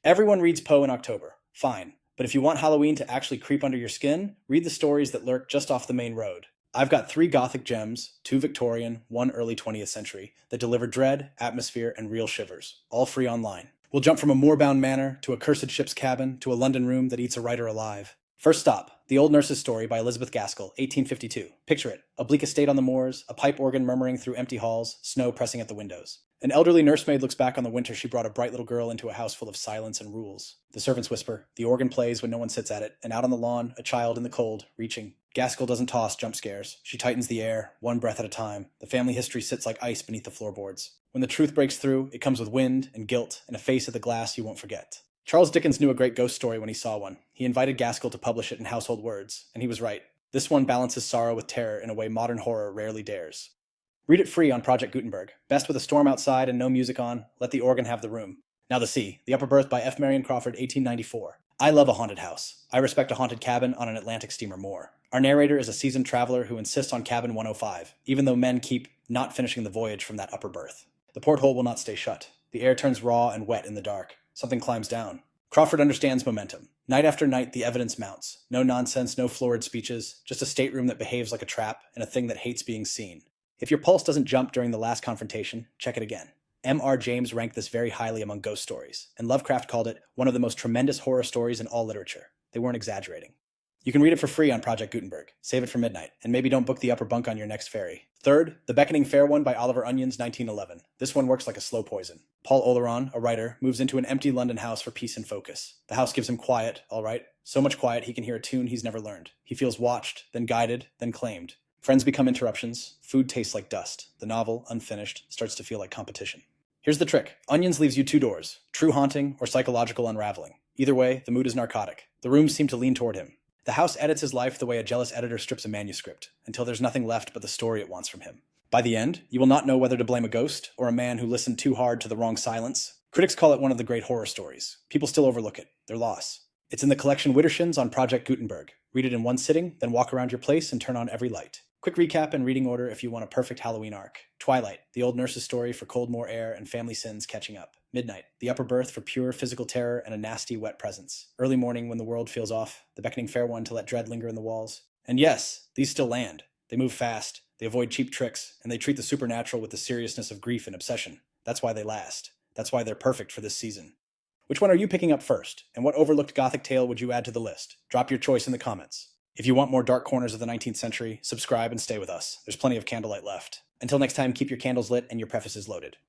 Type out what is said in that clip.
Everyone reads Poe in October. Fine. But if you want Halloween to actually creep under your skin, read the stories that lurk just off the main road. I've got 3 Gothic gems, 2 Victorian, 1 early 20th century, that deliver dread, atmosphere, and real shivers, all free online. We'll jump from a moorbound manor to a cursed ship's cabin to a London room that eats a writer alive. First stop, The Old Nurse's Story by Elizabeth Gaskell, 1852. Picture it, a bleak estate on the moors, a pipe organ murmuring through empty halls, snow pressing at the windows. An elderly nursemaid looks back on the winter she brought a bright little girl into a house full of silence and rules. The servants whisper, the organ plays when no one sits at it, and out on the lawn, a child in the cold, reaching. Gaskell doesn't toss jump scares. She tightens the air, one breath at a time. The family history sits like ice beneath the floorboards. When the truth breaks through, it comes with wind and guilt and a face at the glass you won't forget. Charles Dickens knew a great ghost story when he saw one. He invited Gaskell to publish it in Household Words, and he was right. This one balances sorrow with terror in a way modern horror rarely dares. Read it free on Project Gutenberg. Best with a storm outside and no music on, let the organ have the room. Now the sea, The Upper Berth by F. Marion Crawford, 1894. I love a haunted house. I respect a haunted cabin on an Atlantic steamer more. Our narrator is a seasoned traveler who insists on cabin 105, even though men keep not finishing the voyage from that upper berth. The porthole will not stay shut. The air turns raw and wet in the dark. Something climbs down. Crawford understands momentum. Night after night, the evidence mounts. No nonsense, no florid speeches, just a stateroom that behaves like a trap and a thing that hates being seen. If your pulse doesn't jump during the last confrontation, check it again. M.R. James ranked this very highly among ghost stories, and Lovecraft called it one of the most tremendous horror stories in all literature. They weren't exaggerating. You can read it for free on Project Gutenberg. Save it for midnight, and maybe don't book the upper bunk on your next ferry. Third, The Beckoning Fair One by Oliver Onions, 1911. This one works like a slow poison. Paul Oleron, a writer, moves into an empty London house for peace and focus. The house gives him quiet, all right. So much quiet he can hear a tune he's never learned. He feels watched, then guided, then claimed. Friends become interruptions. Food tastes like dust. The novel, unfinished, starts to feel like competition. Here's the trick. Onions leaves you 2 doors. True haunting or psychological unraveling. Either way, the mood is narcotic. The rooms seem to lean toward him. The house edits his life the way a jealous editor strips a manuscript, until there's nothing left but the story it wants from him. By the end, you will not know whether to blame a ghost or a man who listened too hard to the wrong silence. Critics call it one of the great horror stories. People still overlook it. Their loss. It's in the collection Widdershins on Project Gutenberg. Read it in one sitting, then walk around your place and turn on every light. Quick recap and reading order if you want a perfect Halloween arc. Twilight, The Old Nurse's Story for cold moor air and family sins catching up. Midnight, The Upper Berth for pure physical terror and a nasty wet presence. Early morning when the world feels off. The Beckoning Fair One to let dread linger in the walls. And yes, these still land. They move fast, they avoid cheap tricks, and they treat the supernatural with the seriousness of grief and obsession. That's why they last. That's why they're perfect for this season. Which one are you picking up first? And what overlooked Gothic tale would you add to the list? Drop your choice in the comments. If you want more dark corners of the 19th century, subscribe and stay with us. There's plenty of candlelight left. Until next time, keep your candles lit and your prefaces loaded.